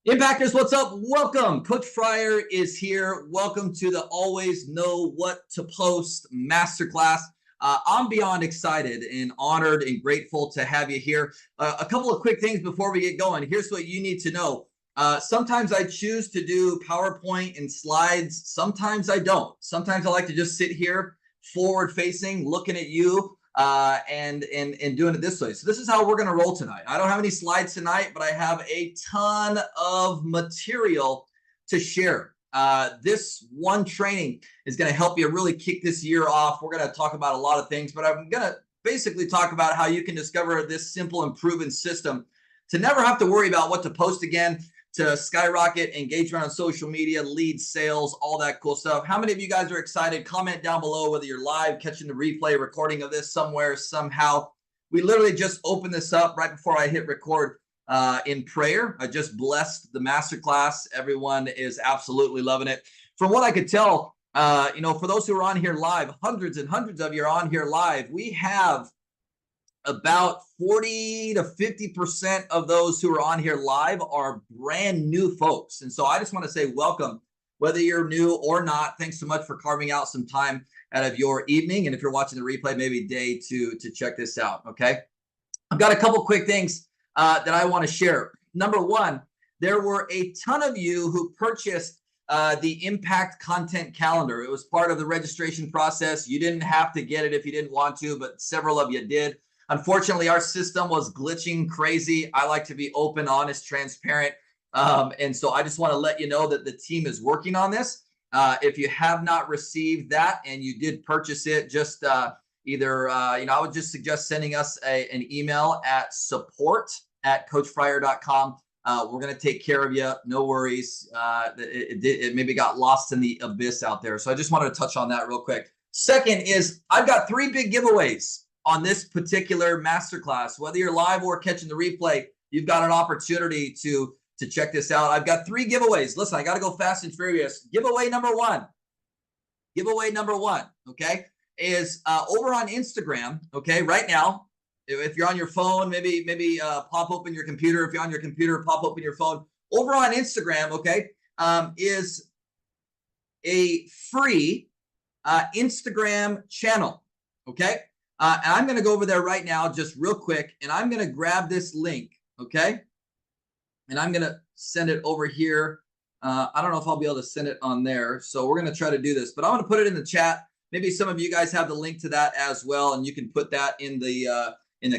Impactors, what's up? Welcome. Coach Fryer is here. Welcome to the Always Know What to Post Masterclass. I'm beyond excited and honored and grateful to have you here. A couple of quick things before we get going. Here's what you need to know. Sometimes I choose to do PowerPoint and slides. Sometimes I don't. Sometimes I like to just sit here forward facing, looking at you and doing it this way. So this is how we're going to roll tonight. I don't have any slides tonight, but I have a ton of material to share. This one training is going to help you really kick this year off. We're going to talk about a lot of things, but I'm going to basically talk about how you can discover this simple and proven system to never have to worry about what to post again, to skyrocket engagement on social media, lead sales, all that cool stuff. How many of you guys are excited? Comment down below whether you're live, catching the replay, recording of this somewhere, somehow. We literally just opened this up right before I hit record in prayer. I just blessed the masterclass. Everyone is absolutely loving it. From what I could tell, for those who are on here live, hundreds and hundreds of you are on here live. We have about 40 to 50% of those who are on here live are brand new folks. And so I just want to say welcome, whether you're new or not. Thanks so much for carving out some time out of your evening. And if you're watching the replay, maybe day to check this out. Okay. I've got a couple quick things that I want to share. Number one, there were a ton of you who purchased the Impact Content Calendar. It was part of the registration process. You didn't have to get it if you didn't want to, but several of you did. Unfortunately, our system was glitching crazy. I like to be open, honest, transparent. And so I just want to let you know that the team is working on this. If you have not received that and you did purchase it, just I would just suggest sending us an email at support@coachfryer.com. We're going to take care of you. No worries. It maybe got lost in the abyss out there. So I just wanted to touch on that real quick. Second is I've got 3 big giveaways on this particular masterclass. Whether you're live or catching the replay, you've got an opportunity to check this out. I've got 3 giveaways. Listen, I got to go fast and furious. Giveaway number one, okay, is over on Instagram, okay, right now. If you're on your phone, maybe pop open your computer. If you're on your computer, pop open your phone. Over on Instagram, okay, is a free Instagram channel, okay? And I'm going to go over there right now, just real quick, and I'm going to grab this link, okay? And I'm going to send it over here. I don't know if I'll be able to send it on there, so we're going to try to do this. But I'm going to put it in the chat. Maybe some of you guys have the link to that as well, and you can put that in the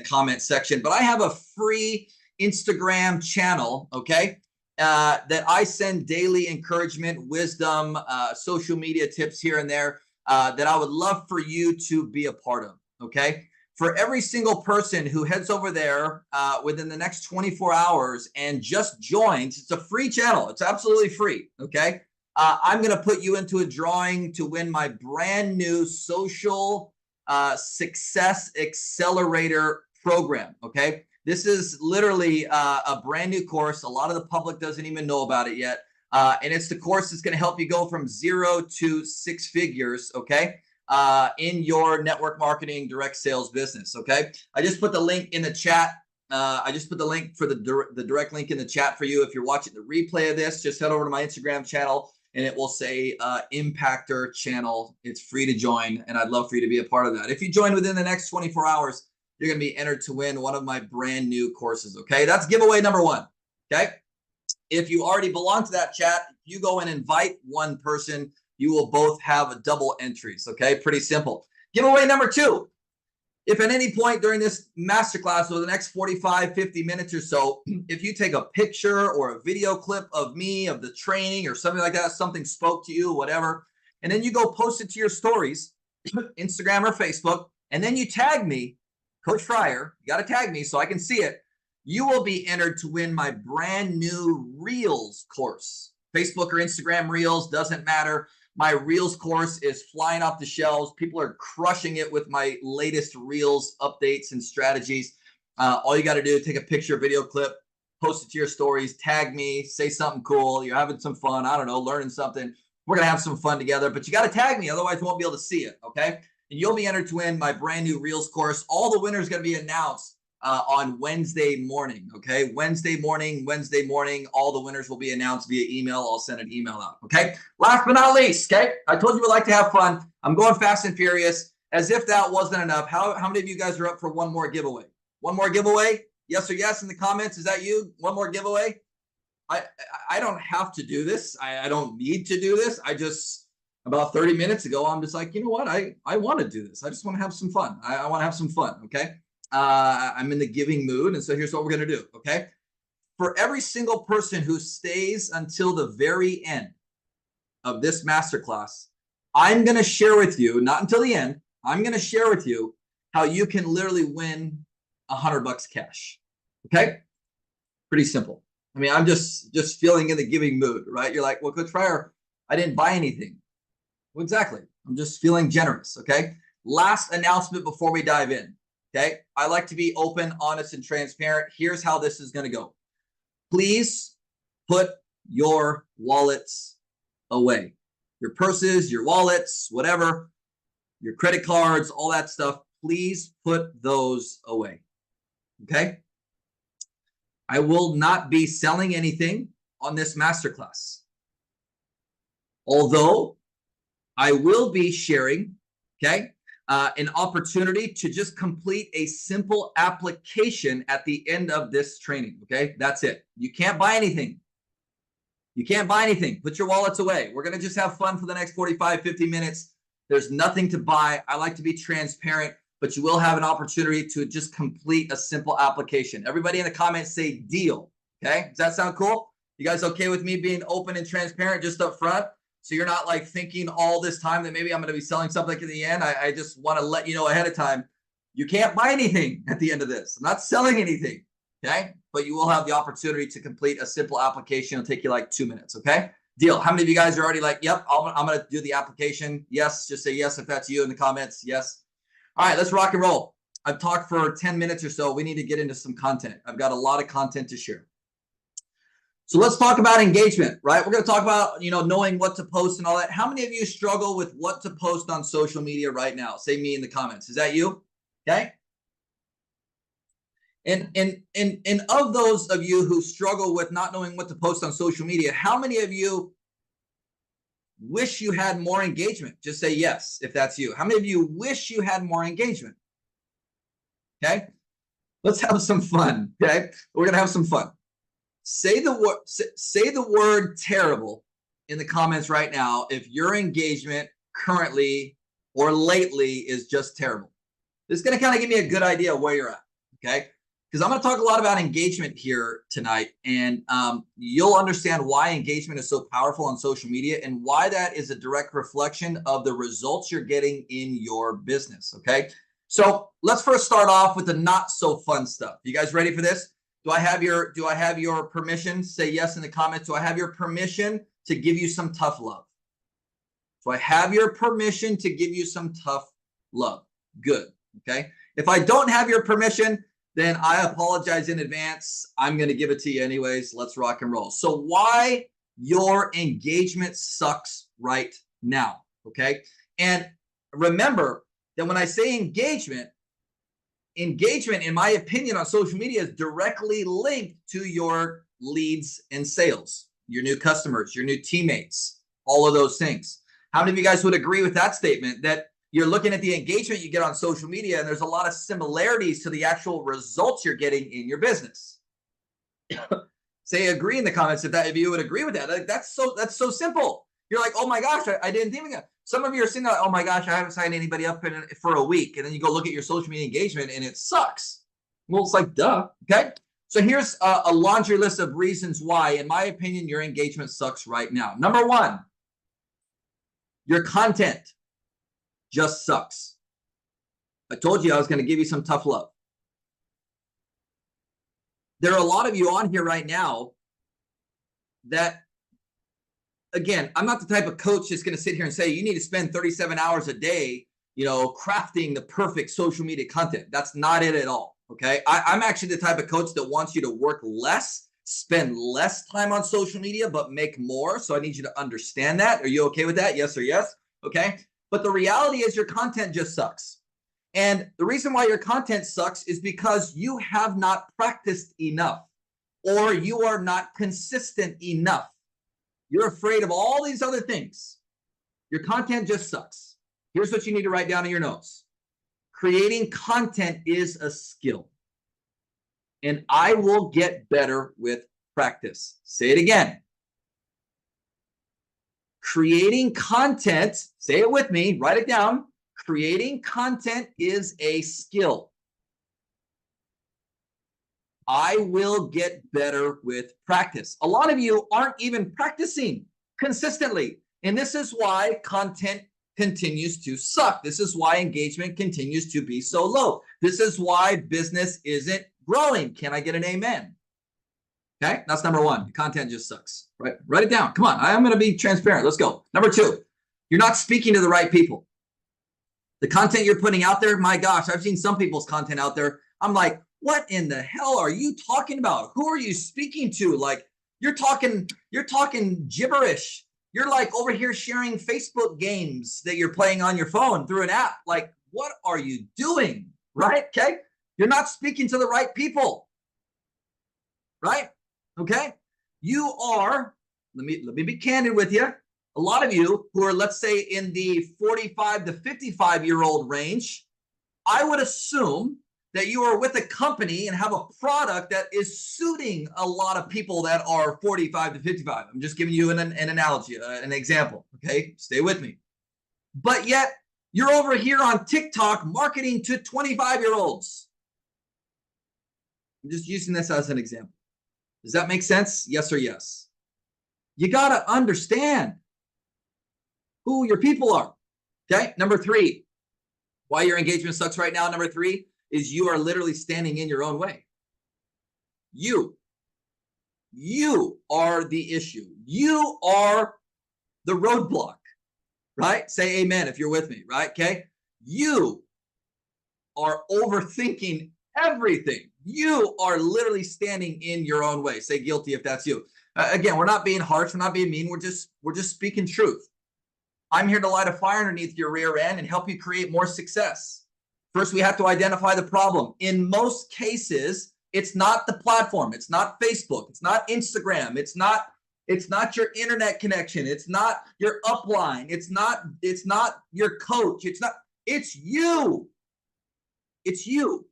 comment section. But I have a free Instagram channel, okay, that I send daily encouragement, wisdom, social media tips here and there that I would love for you to be a part of. Okay. For every single person who heads over there within the next 24 hours and just joins, it's a free channel. It's absolutely free. Okay. I'm going to put you into a drawing to win my brand new social success accelerator program. Okay. This is literally a brand new course. A lot of the public doesn't even know about it yet. And it's the course that's going to help you go from 0 to 6 figures. Okay. In your network marketing direct sales business. Okay. I just put the link in the chat. I just put the link for the direct link in the chat for you. If you're watching the replay of this, just head over to my Instagram channel and it will say Impactor channel. It's free to join. And I'd love for you to be a part of that. If you join within the next 24 hours, you're going to be entered to win one of my brand new courses. Okay. That's giveaway number 1. Okay. If you already belong to that chat, you go and invite one person, you will both have double entries. Okay. Pretty simple. Giveaway number 2. If at any point during this masterclass over the next 45, 50 minutes or so, if you take a picture or a video clip of me, of the training or something like that, something spoke to you, whatever, and then you go post it to your stories, Instagram or Facebook, and then you tag me, Coach Fryer, you got to tag me so I can see it, you will be entered to win my brand new Reels course. Facebook or Instagram Reels, doesn't matter. My Reels course is flying off the shelves. People are crushing it with my latest Reels updates and strategies. All you got to do is take a picture, video clip, post it to your stories, tag me, say something cool. You're having some fun. I don't know, learning something. We're going to have some fun together, but you got to tag me. Otherwise, we won't be able to see it. Okay. And you'll be entered to win my brand new Reels course. All the winners going to be announced on Wednesday morning. Okay, Wednesday morning, all the winners will be announced via email. I'll send an email out. Okay, last but not least, okay, I told you we like to have fun. I'm going fast and furious. As if that wasn't enough, how many of you guys are up for one more giveaway? One more giveaway? Yes or yes in the comments. Is that you? One more giveaway? I don't have to do this. I don't need to do this. I just, about 30 minutes ago, I'm just like, you know what? I want to do this. I just want to have some fun. I want to have some fun. Okay. I'm in the giving mood. And so here's what we're going to do. Okay. For every single person who stays until the very end of this masterclass, I'm going to share with you, not until the end, I'm going to share with you how you can literally win $100 cash. Okay. Pretty simple. I mean, I'm just feeling in the giving mood, right? You're like, well, Coach Fryer, I didn't buy anything. Well, exactly. I'm just feeling generous. Okay. Last announcement before we dive in. Okay. I like to be open, honest, and transparent. Here's how this is going to go. Please put your wallets away. Your purses, your wallets, whatever, your credit cards, all that stuff. Please put those away. Okay. I will not be selling anything on this masterclass. Although I will be sharing, okay, an opportunity to just complete a simple application at the end of this training, okay? That's it. You can't buy anything. You can't buy anything. Put your wallets away. We're going to just have fun for the next 45, 50 minutes. There's nothing to buy. I like to be transparent, but you will have an opportunity to just complete a simple application. Everybody in the comments say deal, okay? Does that sound cool? You guys okay with me being open and transparent just up front? So you're not like thinking all this time that maybe I'm going to be selling something at the end. I just want to let you know ahead of time, you can't buy anything at the end of this. I'm not selling anything, okay? But you will have the opportunity to complete a simple application. It'll take you like 2 minutes, okay? Deal. How many of you guys are already like, yep, I'm going to do the application? Yes, just say yes if that's you in the comments. Yes. All right, let's rock and roll. I've talked for 10 minutes or so. We need to get into some content. I've got a lot of content to share. So let's talk about engagement, right? We're going to talk about, knowing what to post and all that. How many of you struggle with what to post on social media right now? Say me in the comments. Is that you? Okay. And of those of you who struggle with not knowing what to post on social media, how many of you wish you had more engagement? Just say yes if that's you. How many of you wish you had more engagement? Okay. Let's have some fun. Okay. We're going to have some fun. Say the word terrible in the comments right now if your engagement currently or lately is just terrible. This is going to kind of give me a good idea of where you're at, okay? Because I'm going to talk a lot about engagement here tonight, and you'll understand why engagement is so powerful on social media and why that is a direct reflection of the results you're getting in your business, okay? So let's first start off with the not so fun stuff. You guys ready for this? Do I have your permission? Say yes in the comments. Do I have your permission to give you some tough love? Do I have your permission to give you some tough love? Good. Okay. If I don't have your permission, then I apologize in advance. I'm going to give it to you anyways. Let's rock and roll. So why your engagement sucks right now. Okay. And remember that when I say engagement, in my opinion, on social media is directly linked to your leads and sales, your new customers, your new teammates, all of those things. How many of you guys would agree with that statement, that you're looking at the engagement you get on social media and there's a lot of similarities to the actual results you're getting in your business? Say agree in the comments if you would agree with that. Like, that's so simple. You're like, oh my gosh, I didn't even. Some of you are sitting there like, oh my gosh, I haven't signed anybody up for a week. And then you go look at your social media engagement and it sucks. Well, it's like, duh. Okay. So here's a laundry list of reasons why, in my opinion, your engagement sucks right now. Number one, your content just sucks. I told you I was going to give you some tough love. There are a lot of you on here right now that, again, I'm not the type of coach that's going to sit here and say, you need to spend 37 hours a day, crafting the perfect social media content. That's not it at all. Okay. I'm actually the type of coach that wants you to work less, spend less time on social media, but make more. So I need you to understand that. Are you okay with that? Yes or yes? Okay. But the reality is your content just sucks. And the reason why your content sucks is because you have not practiced enough, or you are not consistent enough. You're afraid of all these other things. Your content just sucks. Here's what you need to write down in your notes. Creating content is a skill, and I will get better with practice. Say it again. Creating content, say it with me, write it down. Creating content is a skill. I will get better with practice. A lot of you aren't even practicing consistently. And this is why content continues to suck. This is why engagement continues to be so low. This is why business isn't growing. Can I get an amen? Okay, that's number one. The content just sucks. Right? Write it down. Come on. I'm going to be transparent. Let's go. Number two, you're not speaking to the right people. The content you're putting out there, my gosh, I've seen some people's content out there. I'm like, what in the hell are you talking about? Who are you speaking to? Like, you're talking gibberish. You're like over here sharing Facebook games that you're playing on your phone through an app. Like, what are you doing? Right? Okay. You're not speaking to the right people. Right? Okay. You are, let me be candid with you. A lot of you who are, let's say, in the 45 to 55-year-old range, I would assume that you are with a company and have a product that is suiting a lot of people that are 45 to 55. I'm just giving you an analogy, an example. Okay, stay with me. But yet, you're over here on TikTok marketing to 25-year-olds. I'm just using this as an example. Does that make sense? Yes or yes? You got to understand who your people are. Okay. Number three, why your engagement sucks right now. Number three is you are literally standing in your own way. You are the issue. You are the roadblock, right? Say amen if you're with me, right? Okay. You are overthinking everything. You are literally standing in your own way. Say guilty if that's you. Again, we're not being harsh. We're not being mean. We're just speaking truth. I'm here to light a fire underneath your rear end and help you create more success. First, we have to identify the problem. In most cases, it's not the platform. It's not Facebook. It's not Instagram. It's not your internet connection. It's not your upline. It's not your coach. It's you. It's you.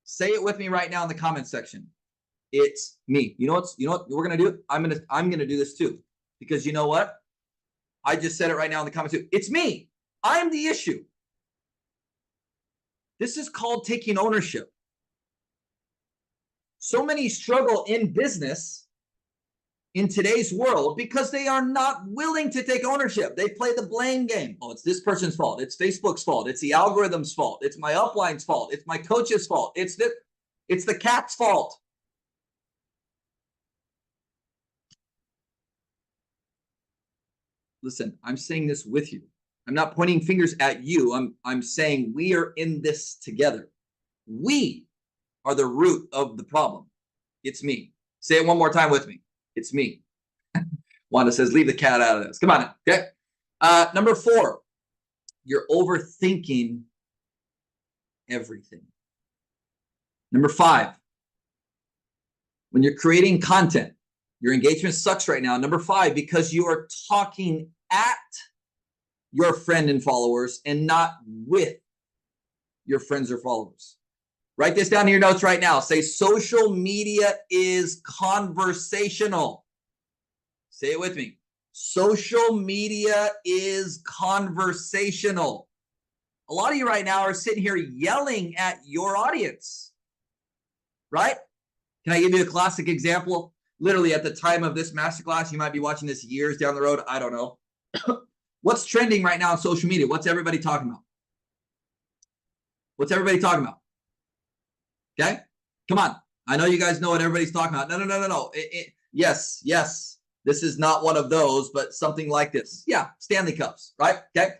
Say it with me right now in the comment section. It's me. You know what we're gonna do? I'm gonna do this too. Because you know what? I just said it right now in the comments too. It's me. I'm the issue. This is called taking ownership. So many struggle in business in today's world because they are not willing to take ownership. They play the blame game. Oh, it's this person's fault. It's Facebook's fault. It's the algorithm's fault. It's my upline's fault. It's my coach's fault. It's the cat's fault. Listen, I'm saying this with you. I'm not pointing fingers at you. I'm saying we are in this together. We are the root of the problem. It's me. Say it one more time with me. It's me. Wanda says, leave the cat out of this. Come on. Okay. Number 4, you're overthinking everything. Number 5, when you're creating content, your engagement sucks right now. Number 5, because you are talking at your friend and followers and not with your friends or followers. Write this down in your notes right now. Say social media is conversational. Say it with me. Social media is conversational. A lot of you right now are sitting here yelling at your audience, right? Can I give you a classic example? Literally at the time of this masterclass, you might be watching this years down the road. I don't know. What's trending right now on social media? What's everybody talking about? What's everybody talking about? Okay, come on. I know you guys know what everybody's talking about. No. Yes. This is not one of those, but something like this. Yeah, Stanley Cups, right? Okay.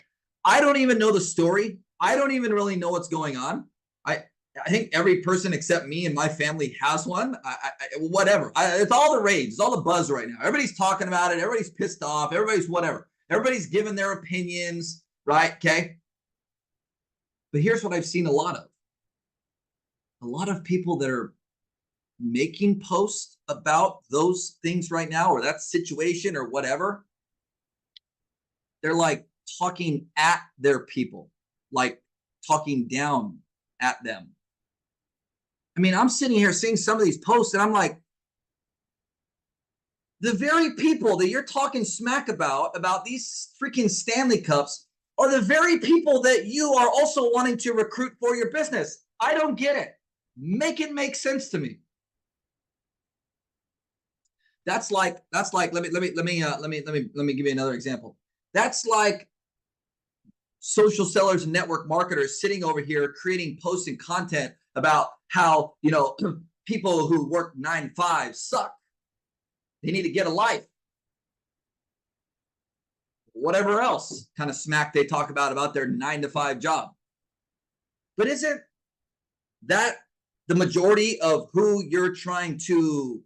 I don't even know the story. I don't even really know what's going on. I think every person except me and my family has one. Whatever. It's all the rage. It's all the buzz right now. Everybody's talking about it. Everybody's pissed off. Everybody's whatever. Everybody's giving their opinions, right? Okay. But here's what I've seen a lot of people that are making posts about those things right now, or that situation or whatever. They're like talking at their people, like talking down at them. I mean, I'm sitting here seeing some of these posts and I'm like, the very people that you're talking smack about these freaking Stanley Cups are the very people that you are also wanting to recruit for your business. I don't get it. Make it make sense to me. That's like let me give you another example. That's like social sellers and network marketers sitting over here creating posts and content about how, people who work 9 to 5 suck. They need to get a life. Whatever else kind of smack they talk about their 9 to 5 job. But isn't that the majority of who you're trying to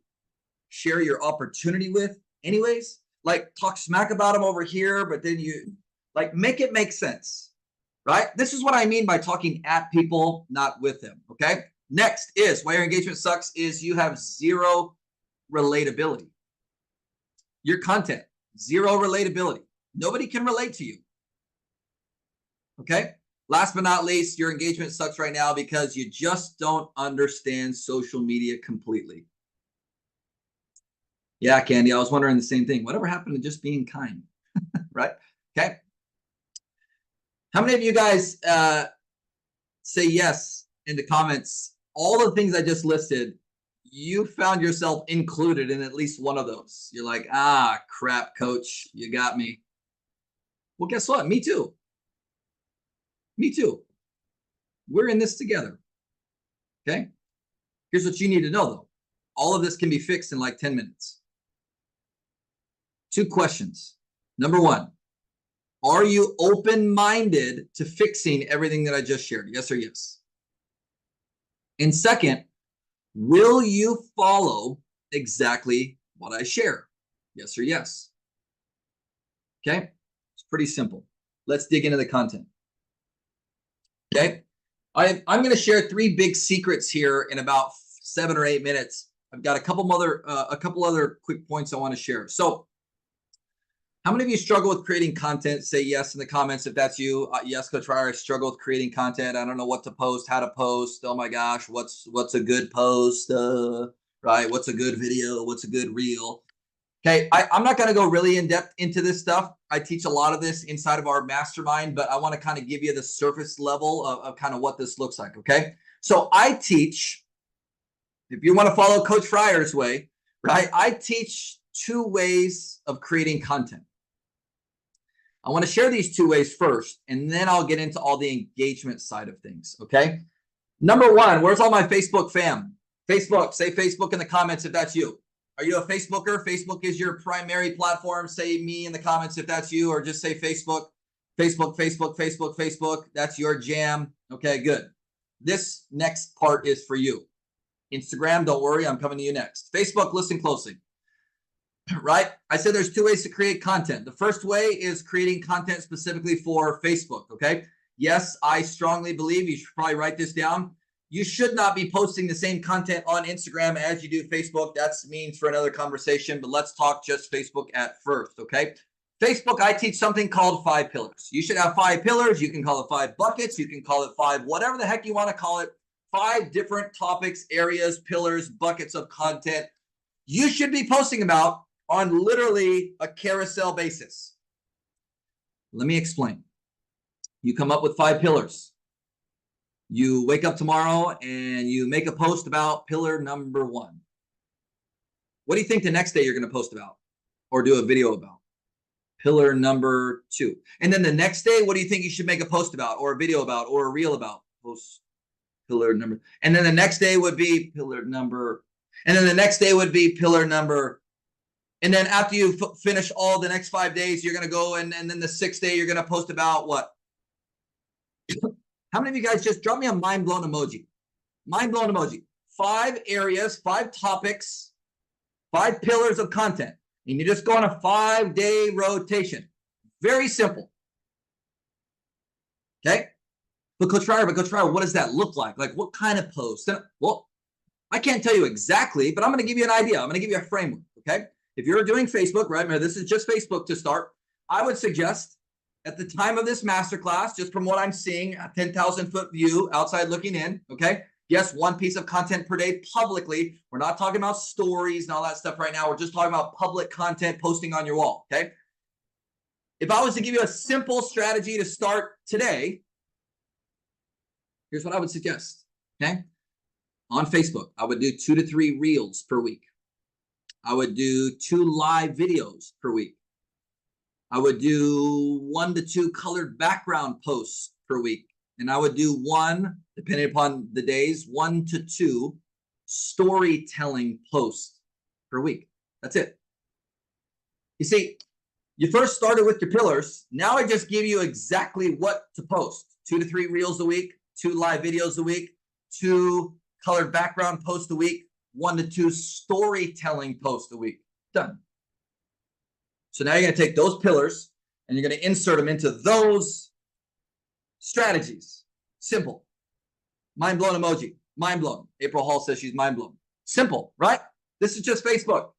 share your opportunity with anyways? Like, talk smack about them over here, but then you like make it make sense, right? This is what I mean by talking at people, not with them. Okay. Next is why your engagement sucks is you have zero relatability. Your content, zero relatability. Nobody can relate to you. Okay. Last but not least, your engagement sucks right now because you just don't understand social media completely. Yeah, Candy, I was wondering the same thing. Whatever happened to just being kind, right? Okay. How many of you guys say yes in the comments? All the things I just listed, you found yourself included in at least one of those. You're like, crap, coach, you got me. Well, guess what? Me too. Me too. We're in this together. Okay. Here's what you need to know, though. All of this can be fixed in like 10 minutes. 2 questions. Number 1, are you open-minded to fixing everything that I just shared? Yes or yes? And second, will you follow exactly what I share? Yes or yes? Okay. It's pretty simple. Let's dig into the content. Okay. I'm going to share 3 big secrets here in about 7 or 8 minutes. I've got a couple other quick points I want to share. So, how many of you struggle with creating content? Say yes in the comments if that's you. Yes, Coach Fryer, I struggle with creating content. I don't know what to post, how to post. Oh my gosh, what's a good post? Right? What's a good video? What's a good reel? Okay, I'm not going to go really in depth into this stuff. I teach a lot of this inside of our mastermind, but I want to kind of give you the surface level of kind of what this looks like. Okay, so I teach, if you want to follow Coach Fryer's way, right? I teach 2 ways of creating content. I want to share these 2 ways first, and then I'll get into all the engagement side of things, okay? Number 1, where's all my Facebook fam? Facebook, say Facebook in the comments if that's you. Are you a Facebooker? Facebook is your primary platform. Say me in the comments if that's you, or just say Facebook. Facebook, Facebook, Facebook, Facebook. That's your jam. Okay, good. This next part is for you. Instagram, don't worry, I'm coming to you next. Facebook, listen closely. Right? I said there's 2 ways to create content. The first way is creating content specifically for Facebook, okay? Yes, I strongly believe, you should probably write this down, you should not be posting the same content on Instagram as you do Facebook. That's means for another conversation, but let's talk just Facebook at first, okay? Facebook, I teach something called 5 pillars. You should have 5 pillars. You can call it 5 buckets. You can call it 5, whatever the heck you want to call it. 5 different topics, areas, pillars, buckets of content you should be posting about on literally a carousel basis. Let me explain. You come up with 5 pillars. You wake up tomorrow and you make a post about pillar number 1. What do you think the next day you're going to post about or do a video about? Pillar number 2. And then the next day, what do you think you should make a post about or a video about or a reel about? Post pillar number. And then the next day would be pillar number. And then the next day would be pillar number. And then after you finish all the next 5 days, you're going to go and then the 6th day, you're going to post about what? How many of you guys just drop me a mind blown emoji? Mind blown emoji. 5 areas, 5 topics, 5 pillars of content. And you just go on a 5-day rotation. Very simple. Okay? But Coach Fryer, what does that look like? Like what kind of post? Well, I can't tell you exactly, but I'm going to give you an idea. I'm going to give you a framework, okay? If you're doing Facebook, right, remember this is just Facebook to start, I would suggest at the time of this masterclass, just from what I'm seeing, a 10,000-foot view outside looking in, okay? Yes, one piece of content per day publicly. We're not talking about stories and all that stuff right now. We're just talking about public content posting on your wall, okay? If I was to give you a simple strategy to start today, here's what I would suggest, okay? On Facebook, I would do 2 to 3 reels per week. I would do 2 live videos per week. I would do 1 to 2 colored background posts per week. And I would do 1, depending upon the days, 1 to 2 storytelling posts per week. That's it. You see, you first started with your pillars. Now I just give you exactly what to post. 2 to 3 reels a week, 2 live videos a week, 2 colored background posts a week, 1 to 2 storytelling posts a week. Done. So now you're going to take those pillars and you're going to insert them into those strategies. Simple. Mind blown emoji. Mind blown. April Hall says she's mind blown. Simple, right? This is just Facebook.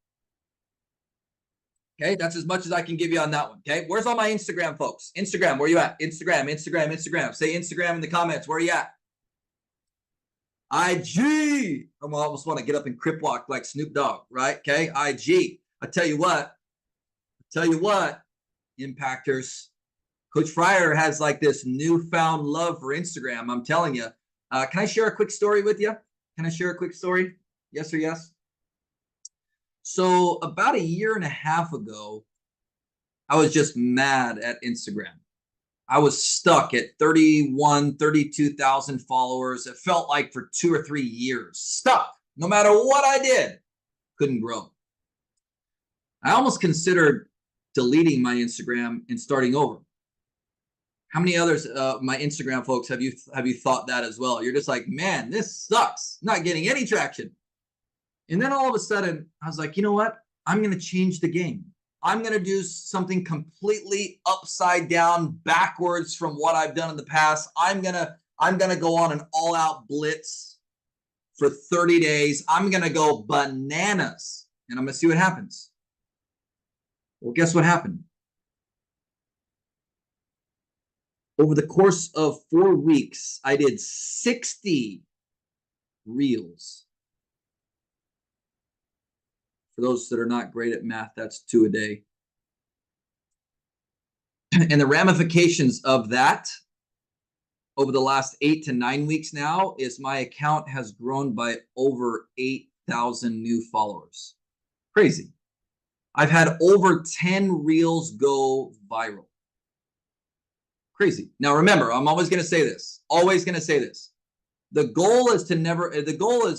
Okay, that's as much as I can give you on that one. Okay, where's all my Instagram folks? Instagram, where you at? Instagram. Say Instagram in the comments. Where are you at? IG. I almost want to get up and crip walk like Snoop Dogg, right? Okay, IG. I tell you what, impactors. Coach Fryer has like this newfound love for Instagram. I'm telling you. Can I share a quick story with you? Can I share a quick story? Yes or yes? So about 1.5 years ago, I was just mad at Instagram. I was stuck at 32,000 followers. It felt like for 2 or 3 years, stuck. No matter what I did, couldn't grow. I almost considered deleting my Instagram and starting over. How many others, my Instagram folks, have you thought that as well? You're just like, man, this sucks. Not getting any traction. And then all of a sudden, I was like, you know what? I'm going to change the game. I'm going to do something completely upside down, backwards from what I've done in the past. I'm going to go on an all-out blitz for 30 days. I'm going to go bananas, and I'm going to see what happens. Well, guess what happened? Over the course of 4 weeks, I did 60 reels. For those that are not great at math, that's 2 a day. And the ramifications of that over the last 8 to 9 weeks now is my account has grown by over 8,000 new followers. Crazy. I've had over 10 reels go viral. Crazy. Now remember, I'm always going to say this. Always going to say this. The goal is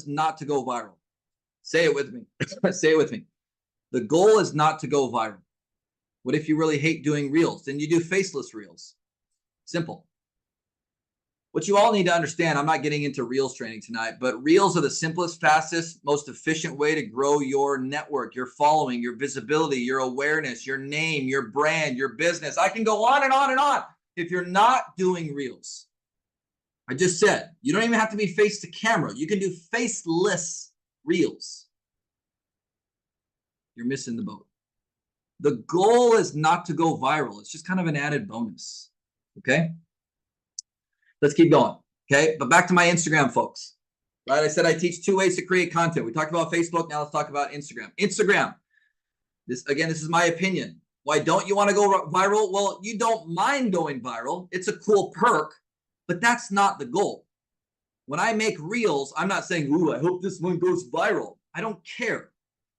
not to go viral. Say it with me. Say it with me. The goal is not to go viral. What if you really hate doing reels? Then you do faceless reels. Simple. What you all need to understand, I'm not getting into reels training tonight, but reels are the simplest, fastest, most efficient way to grow your network, your following, your visibility, your awareness, your name, your brand, your business. I can go on and on and on. If you're not doing reels, I just said, you don't even have to be face to camera. You can do faceless reels. You're missing the boat. The goal is not to go viral. It's just kind of an added bonus. Okay? Let's keep going. Okay? But back to my Instagram folks. Right? I said I teach 2 ways to create content. We talked about Facebook. Now let's talk about Instagram. Instagram. This is my opinion. Why don't you want to go viral? Well, you don't mind going viral. It's a cool perk, but that's not the goal. When I make reels, I'm not saying, ooh, I hope this one goes viral. I don't care.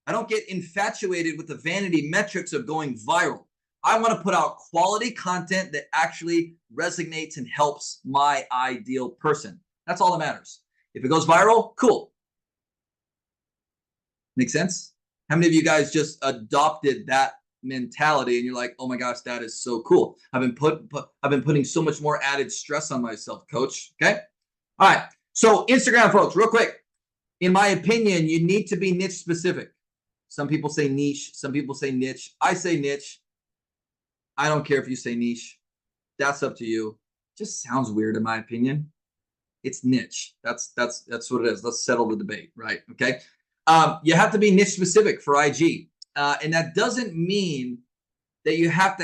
I don't get infatuated with the vanity metrics of going viral. I want to put out quality content that actually resonates and helps my ideal person. That's all that matters. If it goes viral, cool. Make sense? How many of you guys just adopted that mentality and you're like, oh my gosh, that is so cool. I've been putting so much more added stress on myself, coach. Okay. All right. So Instagram folks, real quick. In my opinion, you need to be niche specific. Some people say niche. Some people say niche. I say niche. I don't care if you say niche. That's up to you. Just sounds weird in my opinion. It's niche. That's what it is. Let's settle the debate, right? Okay. You have to be niche specific for IG, and that doesn't mean that you have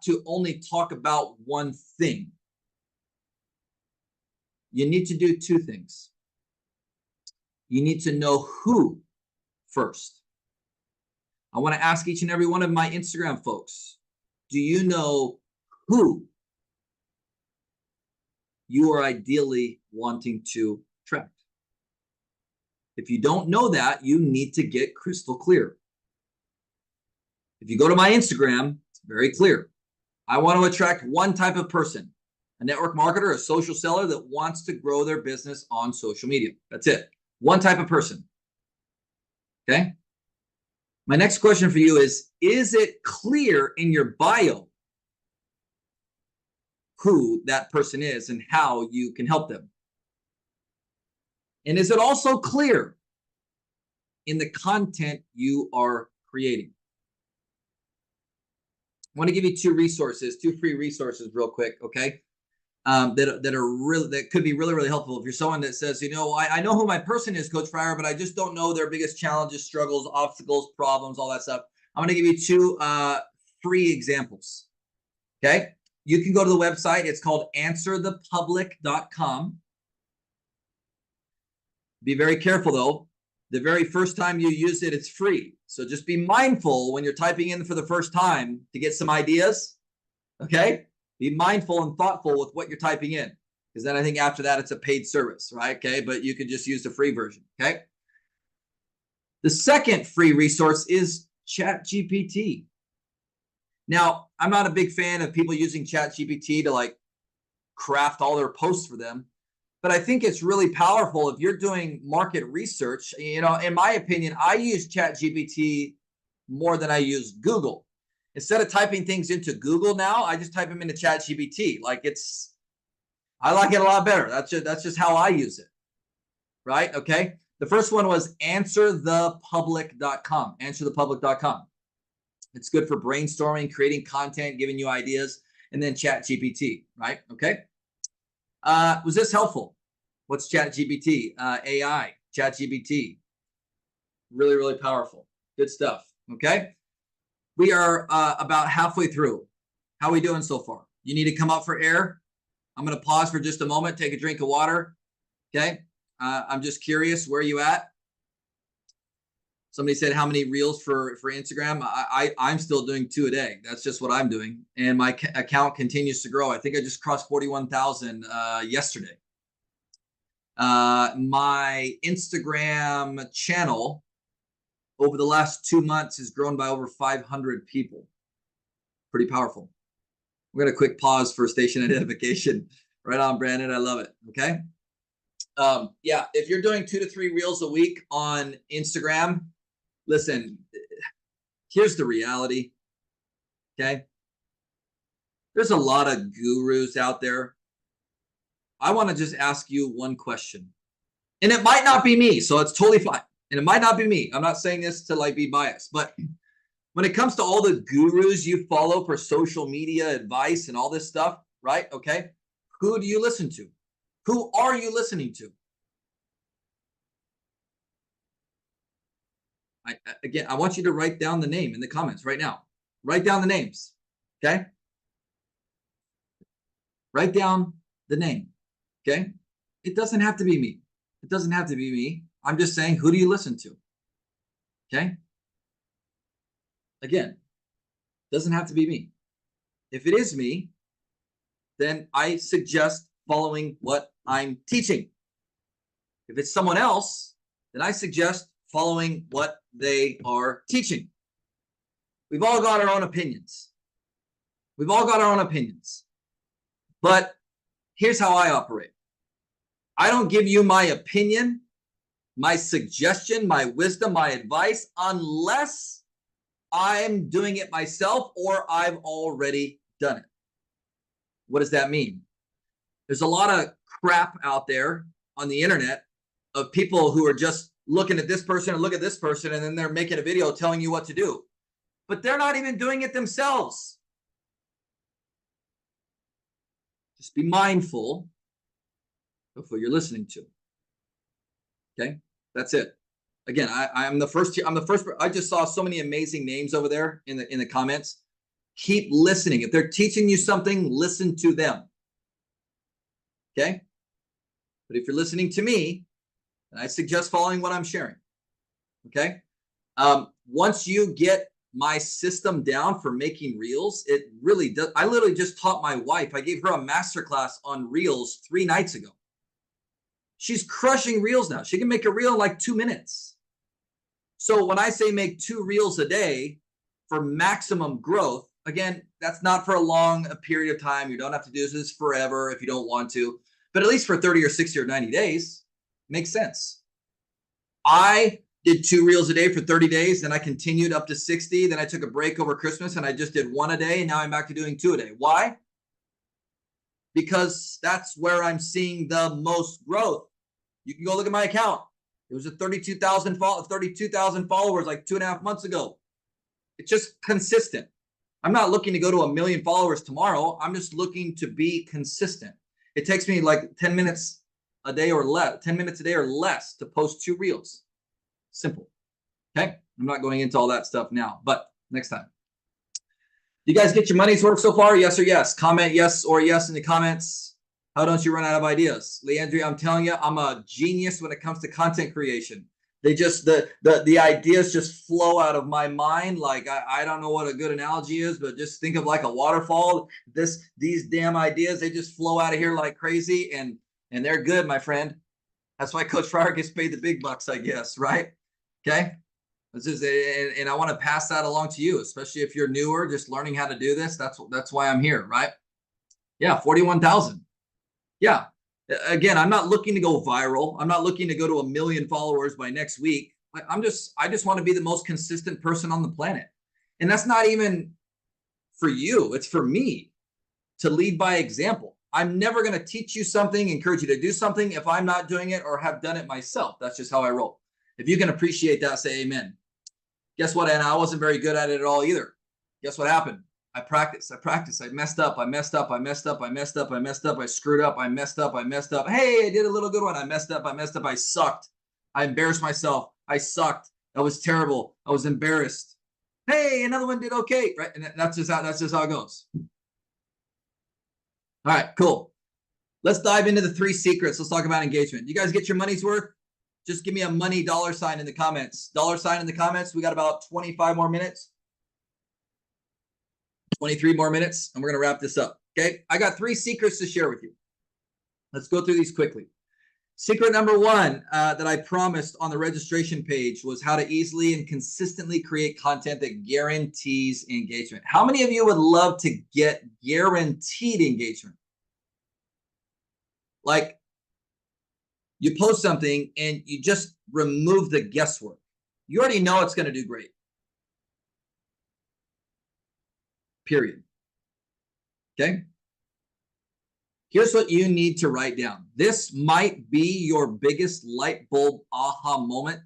to only talk about one thing. You need to do two things. You need to know who first. I want to ask each and every one of my Instagram folks, do you know who you are ideally wanting to attract? If you don't know that, you need to get crystal clear. If you go to my Instagram, it's very clear. I want to attract one type of person, a network marketer, a social seller that wants to grow their business on social media. That's it. One type of person. Okay. My next question for you is it clear in your bio who that person is and how you can help them? And is it also clear in the content you are creating? I want to give you two free resources real quick, okay? That could be really, really helpful. If you're someone that says, I know who my person is, Coach Fryer, but I just don't know their biggest challenges, struggles, obstacles, problems, all that stuff. I'm going to give you two free examples, okay? You can go to the website. It's called answerthepublic.com. Be very careful, though. The very first time you use it, it's free. So just be mindful when you're typing in for the first time to get some ideas, okay? Be mindful and thoughtful with what you're typing in, because then I think after that, it's a paid service, right? Okay, but you can just use the free version, okay? The second free resource is ChatGPT. Now, I'm not a big fan of people using ChatGPT to craft all their posts for them, but I think it's really powerful if you're doing market research. In my opinion, I use ChatGPT more than I use Google. Instead of typing things into Google now, I just type them into ChatGPT. I like it a lot better. That's just how I use it, right? Okay. The first one was answerthepublic.com. Answerthepublic.com. It's good for brainstorming, creating content, giving you ideas, and then ChatGPT, right? Okay. Was this helpful? What's ChatGPT? AI, ChatGPT. Really, really powerful. Good stuff. Okay. We are about halfway through. How are we doing so far? You need to come up for air. I'm going to pause for just a moment, take a drink of water. Okay. I'm just curious, where are you at? Somebody said, how many reels for Instagram? I'm still doing 2 a day. That's just what I'm doing. And my account continues to grow. I think I just crossed 41,000 yesterday. My Instagram channel over the last 2 months has grown by over 500 people. Pretty powerful. We're going to quick pause for station identification. Right on, Brandon. I love it. Okay. Yeah. If you're doing 2 to 3 reels a week on Instagram, listen, here's the reality. Okay. There's a lot of gurus out there. I want to just ask you one question, and it might not be me. So it's totally fine. And it might not be me. I'm not saying this to be biased, but when it comes to all the gurus you follow for social media advice and all this stuff, right? Okay. Who do you listen to? Who are you listening to? Again, I want you to write down the name in the comments right now. Write down the names. Okay. Write down the name. Okay. It doesn't have to be me. It doesn't have to be me. I'm just saying, who do you listen to? Okay. Again, doesn't have to be me. If it is me, then I suggest following what I'm teaching. If it's someone else, then I suggest following what they are teaching. We've all got our own opinions. We've all got our own opinions. But here's how I operate. I don't give you my opinion, my suggestion, my wisdom, my advice, unless I'm doing it myself or I've already done it. What does that mean? There's a lot of crap out there on the internet of people who are just looking at this person and look at this person, and then they're making a video telling you what to do. But they're not even doing it themselves. Just be mindful of who you're listening to. Okay, that's it. Again, I'm the first. I just saw so many amazing names over there in the comments. Keep listening. If they're teaching you something, listen to them. Okay, but if you're listening to me, then I suggest following what I'm sharing. Okay, once you get my system down for making reels, it really does. I literally just taught my wife. I gave her a masterclass on reels 3 nights ago. She's crushing reels now. She can make a reel in like 2 minutes. So when I say make 2 reels a day for maximum growth, again, that's not for a long period of time. You don't have to do this forever if you don't want to, but at least for 30 or 60 or 90 days, makes sense. I did 2 reels a day for 30 days. Then I continued up to 60. Then I took a break over Christmas and I just did 1 a day. And now I'm back to doing 2 a day. Why? Because that's where I'm seeing the most growth. You can go look at my account. It was at 32,000 followers like 2.5 months ago. It's just consistent. I'm not looking to go to 1 million followers tomorrow. I'm just looking to be consistent. It takes me like 10 minutes a day or less, 10 minutes a day or less to post 2 reels. Simple. Okay. I'm not going into all that stuff now, but next time. You guys get your money's worth so far? Yes or yes? Comment yes or yes in the comments. How don't you run out of ideas? Leandria, I'm telling you, I'm a genius when it comes to content creation. They just, the ideas just flow out of my mind. Like, I don't know what a good analogy is, but just think of like a waterfall. These damn ideas, they just flow out of here like crazy, and they're good, my friend. That's why Coach Fryer gets paid the big bucks, I guess, right? Okay. This is, and I want to pass that along to you, especially if you're newer, just learning how to do this. That's why I'm here, right? Yeah, 41,000. Yeah. Again, I'm not looking to go viral. I'm not looking to go to 1 million followers by next week. I just want to be the most consistent person on the planet. And that's not even for you. It's for me to lead by example. I'm never going to teach you something, encourage you to do something if I'm not doing it or have done it myself. That's just how I roll. If you can appreciate that, say amen. Guess what? And I wasn't very good at it at all either. Guess what happened? I practiced. I messed up. I screwed up. I messed up. Hey, I did a little good one. I messed up. I sucked. I embarrassed myself. I sucked. That was terrible. I was embarrassed. Hey, another one did okay. Right. And that's just how it goes. All right, cool. Let's dive into the 3 secrets. Let's talk about engagement. You guys get your money's worth? Just give me a money $sign in the comments. $sign in the comments. We got about 25 more minutes. 23 more minutes, and we're going to wrap this up. Okay. I got 3 secrets to share with you. Let's go through these quickly. Secret number 1 that I promised on the registration page was how to easily and consistently create content that guarantees engagement. How many of you would love to get guaranteed engagement? Like, you post something and you just remove the guesswork. You already know it's going to do great. Period. Okay. Here's what you need to write down. This might be your biggest light bulb aha moment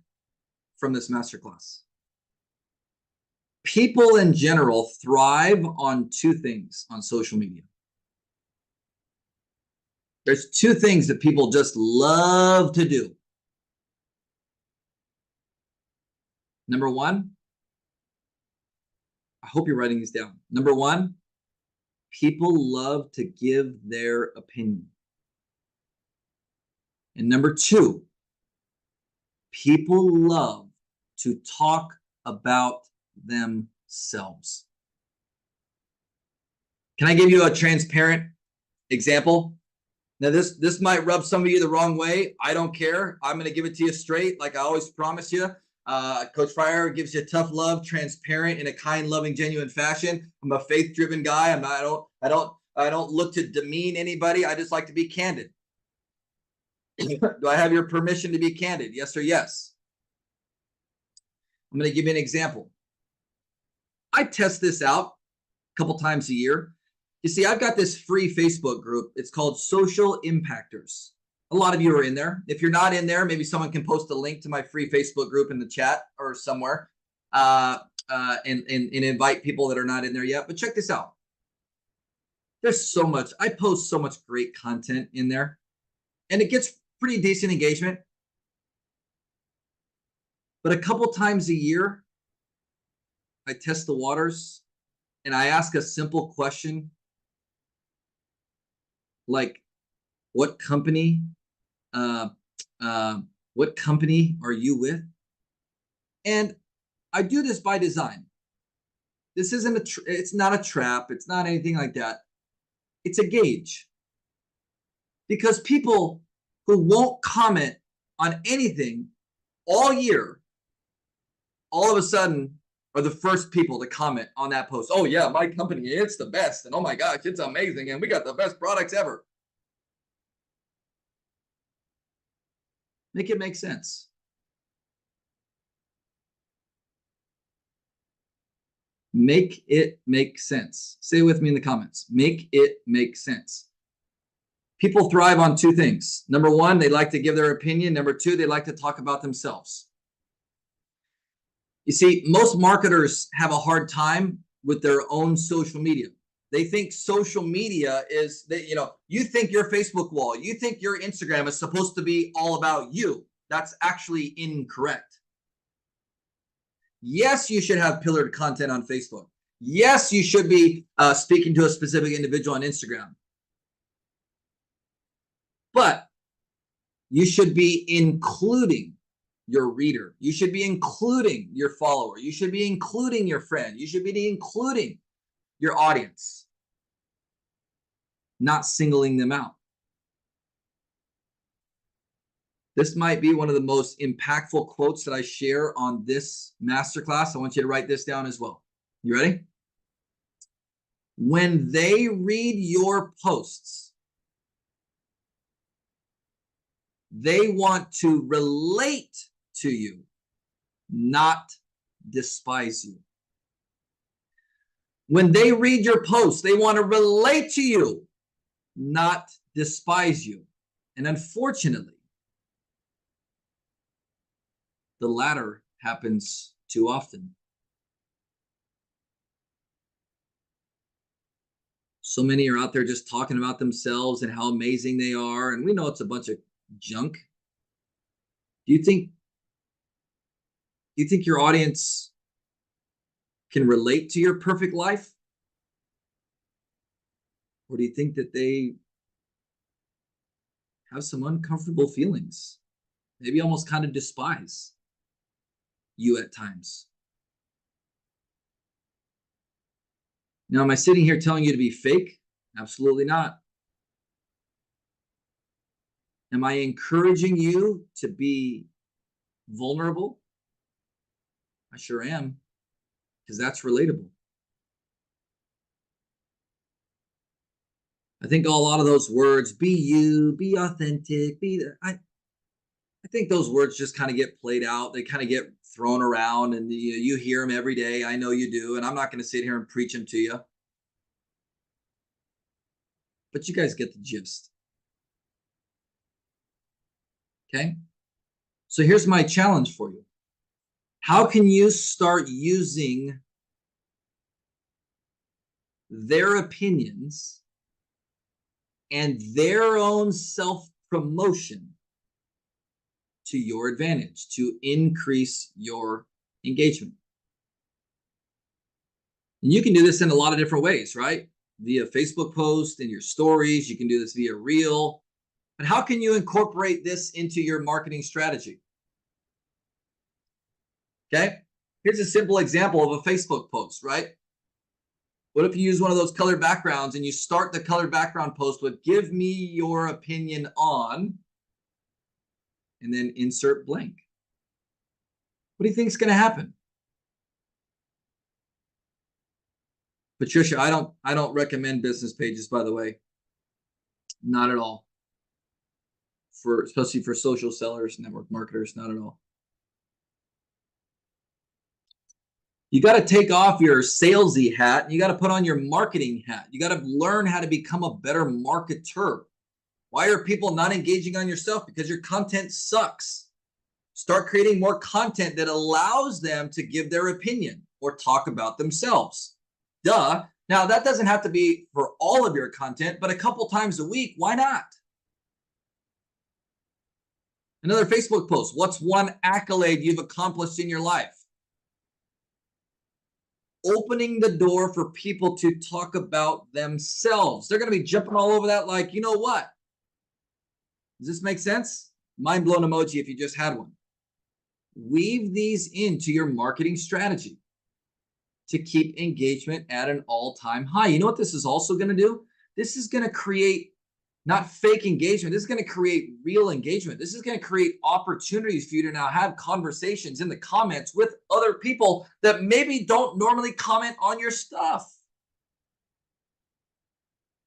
from this masterclass. People in general thrive on 2 things on social media. There's 2 things that people just love to do. Number 1, I hope you're writing these down. Number 1, people love to give their opinion. And number 2, people love to talk about themselves. Can I give you a transparent example? Now, this might rub some of you the wrong way. I don't care. I'm going to give it to you straight, like I always promise you. Coach Fryer gives you tough love, transparent, in a kind, loving, genuine fashion. I'm a faith-driven guy. I don't look to demean anybody. I just like to be candid. Do I have your permission to be candid? Yes or yes? I'm going to give you an example. I test this out a couple times a year. You see, I've got this free Facebook group. It's called Social Impactors. A lot of you are in there. If you're not in there, maybe someone can post a link to my free Facebook group in the chat or somewhere and invite people that are not in there yet. But check this out. There's so much. I post so much great content in there, and it gets pretty decent engagement. But a couple times a year, I test the waters and I ask a simple question like, what company, uh, what company are you with? And I do this by design. This isn't it's not a trap. It's not anything like that. It's a gauge because people who won't comment on anything all year, all of a sudden are the first people to comment on that post. Oh yeah, my company, it's the best. And oh my gosh, it's amazing. And we got the best products ever. Make it make sense. Make it make sense. Say it with me in the comments. Make it make sense. People thrive on two things. Number one, they like to give their opinion. Number two, they like to talk about themselves. You see, most marketers have a hard time with their own social media. They think social media is that, you think your Facebook wall, you think your Instagram is supposed to be all about you. That's actually incorrect. Yes, you should have pillared content on Facebook. Yes, you should be speaking to a specific individual on Instagram. But you should be including your reader. You should be including your follower. You should be including your friend. You should be including your audience, not singling them out. This might be one of the most impactful quotes that I share on this masterclass. I want you to write this down as well. You ready? When they read your posts, they want to relate to you, not despise you. When they read your posts, they want to relate to you, not despise you. And unfortunately, the latter happens too often. So many are out there just talking about themselves and how amazing they are. And we know it's a bunch of junk. Do you think your audience can relate to your perfect life? Or do you think that they have some uncomfortable feelings? Maybe almost kind of despise you at times. Now, am I sitting here telling you to be fake? Absolutely not. Am I encouraging you to be vulnerable? I sure am, because that's relatable. I think a lot of those words, be you, be authentic, I think those words just kind of get played out. They kind of get thrown around, and you hear them every day. I know you do, and I'm not going to sit here and preach them to you. But you guys get the gist. Okay? So here's my challenge for you. How can you start using their opinions and their own self-promotion to your advantage to increase your engagement? And you can do this in a lot of different ways, right? Via Facebook post, in your stories. You can do this via reel. But how can you incorporate this into your marketing strategy? Okay, here's a simple example of a Facebook post, right? What if you use one of those colored backgrounds and you start the colored background post with "give me your opinion on," and then insert blank? What do you think is going to happen? Patricia, I don't recommend business pages, by the way. Not at all. Especially for social sellers, network marketers, not at all. You got to take off your salesy hat and you got to put on your marketing hat. You got to learn how to become a better marketer. Why are people not engaging on your stuff? Because your content sucks. Start creating more content that allows them to give their opinion or talk about themselves. Duh, Now, that doesn't have to be for all of your content, but a couple times a week, why not? Another Facebook post. What's one accolade you've accomplished in your life? Opening the door for people to talk about themselves. They're going to be jumping all over that like, you know what? Does this make sense? Mind blown emoji if you just had one. Weave these into your marketing strategy to keep engagement at an all-time high. You know what this is also going to do? This is going to create not fake engagement. This is going to create real engagement. This is going to create opportunities for you to now have conversations in the comments with other people that maybe don't normally comment on your stuff.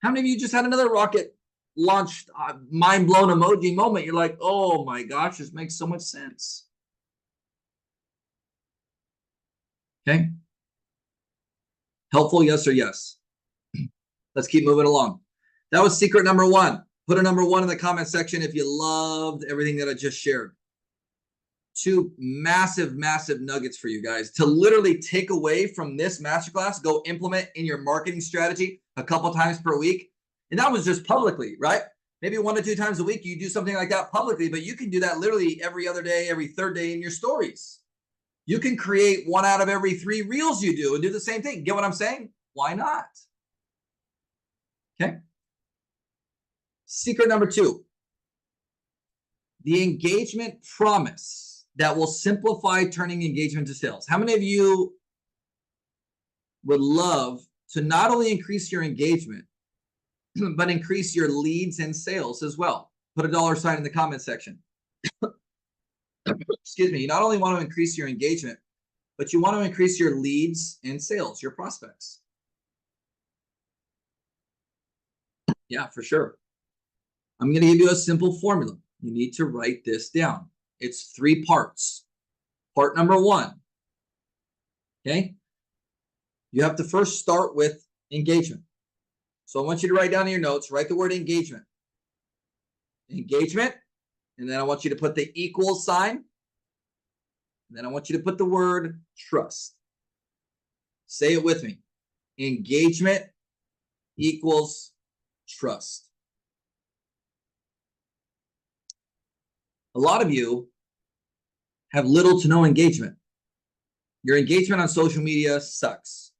How many of you just had another rocket launched mind blown emoji moment? You're like, oh my gosh, this makes so much sense. Okay. Helpful, yes or yes? Let's keep moving along. That was secret number one. Put a number one in the comment section if you loved everything that I just shared. Two massive, massive nuggets for you guys to literally take away from this masterclass, go implement in your marketing strategy a couple times per week. And that was just publicly, right? Maybe 1 to 2 times a week, you do something like that publicly, but you can do that literally every other day, every third day in your stories. You can create 1 out of every 3 reels you do and do the same thing. Get what I'm saying? Why not? Okay. Secret number 2, the engagement promise that will simplify turning engagement to sales. How many of you would love to not only increase your engagement, but increase your leads and sales as well? Put a $sign in the comment section. Excuse me. You not only want to increase your engagement, but you want to increase your leads and sales, your prospects. Yeah, for sure. I'm going to give you a simple formula. You need to write this down. It's 3 parts. Part number 1. Okay. You have to first start with engagement. So I want you to write down in your notes, write the word engagement. Engagement. And then I want you to put the equals sign. And then I want you to put the word trust. Say it with me. Engagement equals trust. A lot of you have little to no engagement. Your engagement on social media sucks.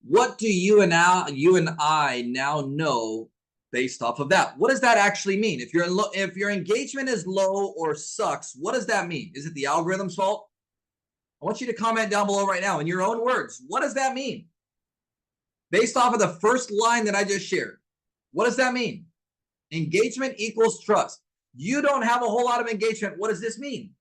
What do you and I now know based off of that? What does that actually mean? If your engagement is low or sucks, what does that mean? Is it the algorithm's fault? I want you to comment down below right now in your own words. What does that mean? Based off of the first line that I just shared, what does that mean? Engagement equals trust. You don't have a whole lot of engagement. What does this mean?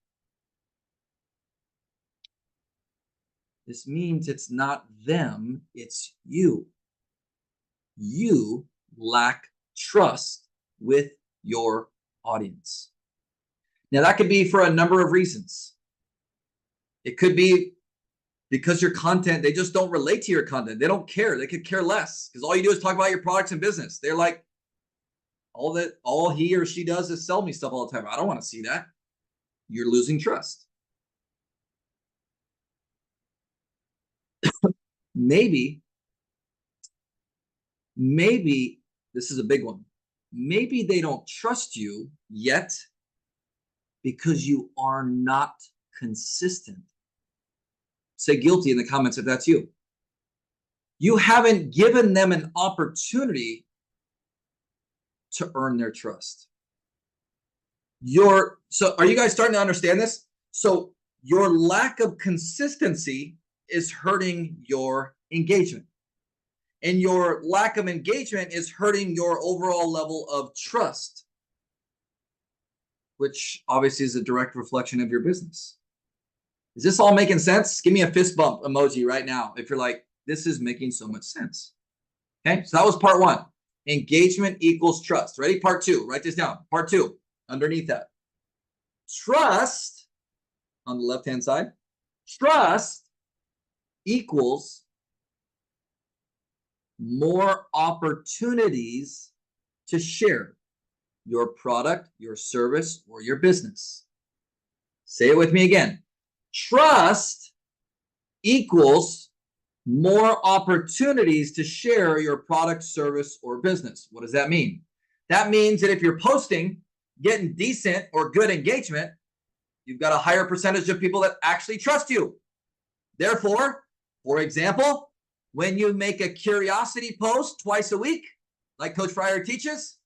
This means it's not them, it's you. You lack trust with your audience. Now, that could be for a number of reasons. It could be because your content, they just don't relate to your content. They don't care. They could care less because all you do is talk about your products and business. They're like, all he or she does is sell me stuff all the time. I don't want to see that. You're losing trust. Maybe this is a big one. Maybe they don't trust you yet because you are not consistent. Say guilty in the comments if that's you. You haven't given them an opportunity to earn their trust. So are you guys starting to understand this? So your lack of consistency is hurting your engagement. And your lack of engagement is hurting your overall level of trust, which obviously is a direct reflection of your business. Is this all making sense? Give me a fist bump emoji right now if you're like, this is making so much sense. Okay, so that was part 1. Engagement equals trust. Ready? Part 2. Write this down. Part 2. Underneath that. Trust on the left-hand side. Trust equals more opportunities to share your product, your service, or your business. Say it with me again. Trust equals more opportunities to share your product, service, or business. What does that mean? That means that if you're posting, getting decent or good engagement, you've got a higher percentage of people that actually trust you. Therefore, for example, when you make a curiosity post twice a week, like Coach Fryer teaches,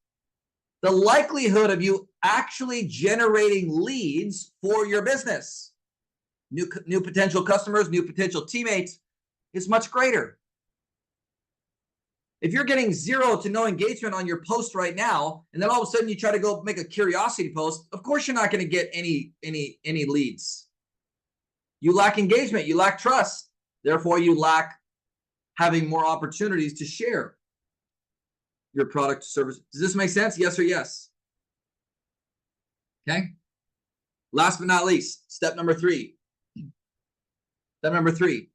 the likelihood of you actually generating leads for your business, new potential customers, new potential teammates, is much greater. If you're getting 0 to no engagement on your post right now, and then all of a sudden you try to go make a curiosity post, of course you're not going to get any leads. You lack engagement, you lack trust. Therefore, you lack having more opportunities to share your product or service. Does this make sense? Yes or yes? Okay. Last but not least, step number 3. Step number 3.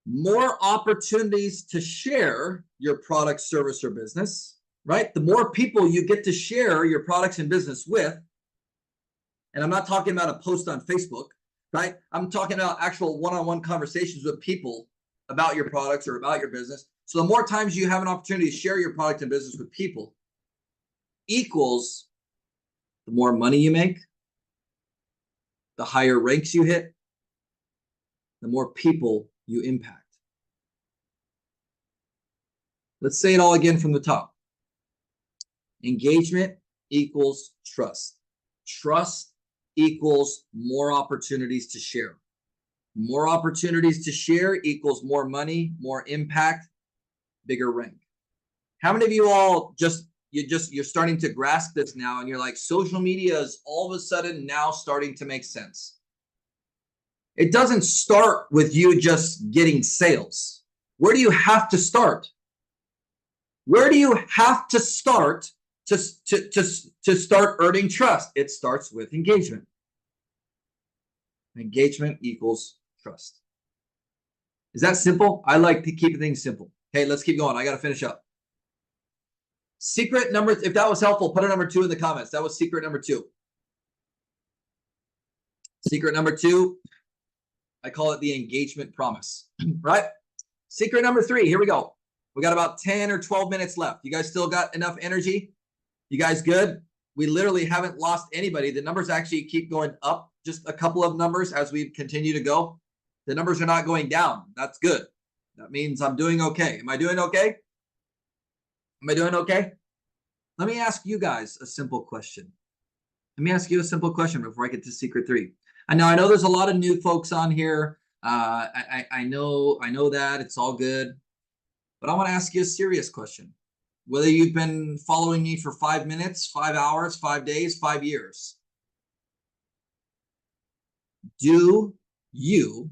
More opportunities to share your product, service, or business, right? The more people you get to share your products and business with, and I'm not talking about a post on Facebook, right? I'm talking about actual one-on-one conversations with people about your products or about your business. So the more times you have an opportunity to share your product and business with people equals the more money you make, the higher ranks you hit, the more people you impact. Let's say it all again from the top. Engagement equals trust. Trust equals more opportunities to share. More opportunities to share equals more money, more impact, bigger rank. How many of you all you're starting to grasp this now, and you're like, social media is all of a sudden now starting to make sense? It doesn't start with you just getting sales. Where do you have to start? Where do you have to start to start earning trust? It starts with engagement. Engagement equals trust. Is that simple? I like to keep things simple. Okay, let's keep going. I got to finish up. Secret number, if that was helpful, put a number 2 in the comments. That was secret number 2. Secret number 2, I call it the engagement promise, right? Secret number 3, here we go. We got about 10 or 12 minutes left. You guys still got enough energy? You guys good? We literally haven't lost anybody. The numbers actually keep going up, just a couple of numbers as we continue to go. The numbers are not going down. That's good. That means I'm doing okay. Am I doing okay? Am I doing okay? Let me ask you guys a simple question. Let me ask you a simple question before I get to secret 3. I know there's a lot of new folks on here. I know that it's all good, but I want to ask you a serious question. Whether you've been following me for 5 minutes, 5 hours, 5 days, 5 years, do you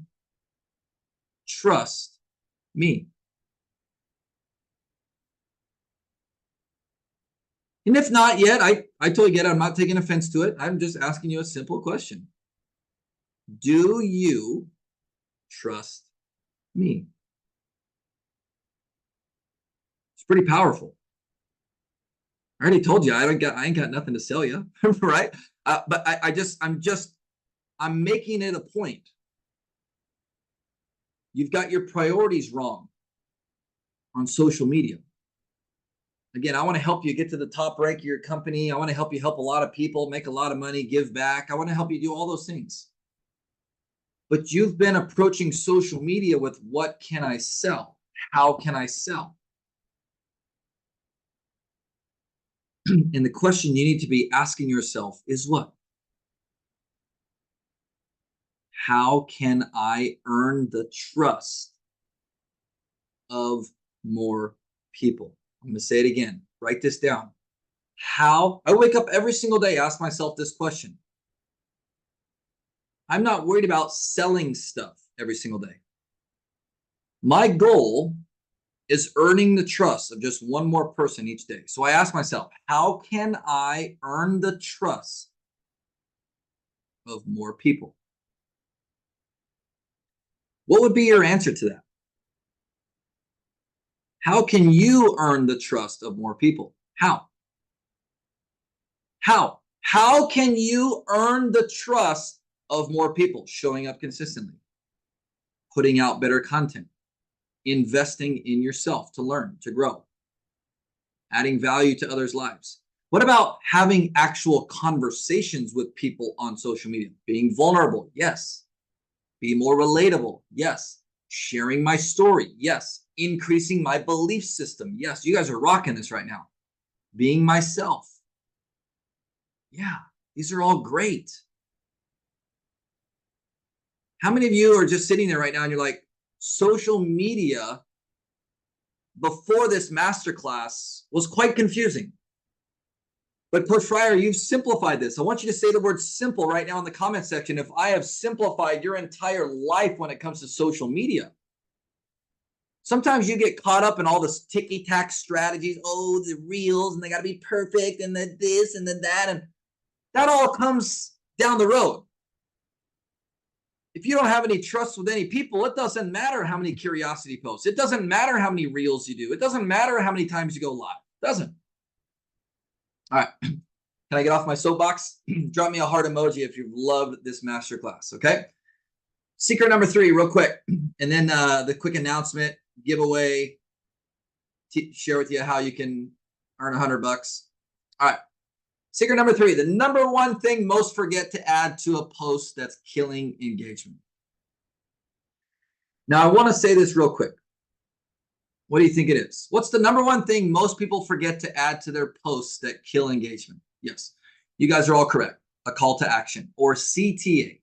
trust me? And if not yet, I totally get it. I'm not taking offense to it. I'm just asking you a simple question. Do you trust me? It's pretty powerful. I already told you I ain't got nothing to sell you, right? But I'm making it a point. You've got your priorities wrong on social media. Again, I want to help you get to the top rank of your company. I want to help you help a lot of people, make a lot of money, give back. I want to help you do all those things. But you've been approaching social media with, what can I sell? How can I sell? And the question you need to be asking yourself is what? How can I earn the trust of more people? I'm going to say it again. Write this down. How? I wake up every single day, ask myself this question. I'm not worried about selling stuff every single day. My goal is earning the trust of just one more person each day. So I ask myself, how can I earn the trust of more people? What would be your answer to that? How can you earn the trust of more people? How? How? How can you earn the trust of more people? Showing up consistently. putting out better content, investing in yourself to learn, to grow, adding value to others' lives? What about having actual conversations with people on social media? Being vulnerable, yes. Be more relatable, yes. Sharing my story, yes. Increasing my belief system, yes. You guys are rocking this right now. Being myself. Yeah, these are all great. How many of you are just sitting there right now and you're like, social media before this masterclass was quite confusing. But Coach Fryer, you've simplified this. I want you to say the word simple right now in the comment section. If I have simplified your entire life when it comes to social media. Sometimes you get caught up in all this ticky-tack strategies. Oh, the reels, and they got to be perfect, and the this and the that. And that all comes down the road. If you don't have any trust with any people, it doesn't matter how many curiosity posts. It doesn't matter how many reels you do. It doesn't matter how many times you go live. It doesn't. All right. Can I get off my soapbox? Drop me a heart emoji if you've loved this masterclass, okay? Secret number 3, real quick. And then the quick announcement, giveaway, share with you how you can earn $100. All right. Secret number 3, the number one thing most forget to add to a post that's killing engagement. Now, I want to say this real quick. What do you think it is? What's the number one thing most people forget to add to their posts that kill engagement? Yes, you guys are all correct. A call to action, or CTA,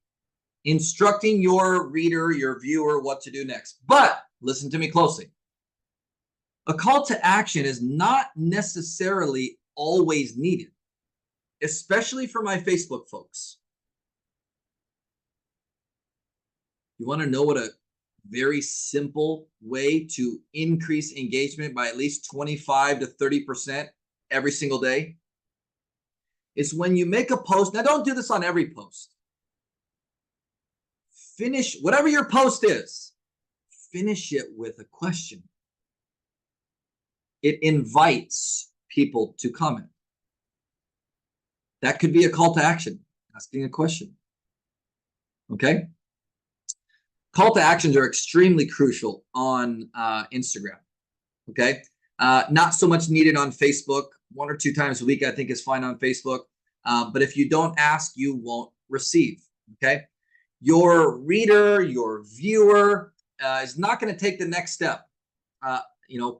instructing your reader, your viewer, what to do next. But listen to me closely. A call to action is not necessarily always needed, especially for my Facebook folks. You want to know what a very simple way to increase engagement by at least 25 to 30% every single day? It's when you make a post. Now, don't do this on every post. Finish whatever your post is. Finish it with a question. It invites people to comment. That could be a call to action, asking a question. Okay? Call to actions are extremely crucial on Instagram. Okay? Not so much needed on Facebook. 1 or 2 times a week, I think, is fine on Facebook. But if you don't ask, you won't receive. Okay? Your reader, your viewer is not going to take the next step.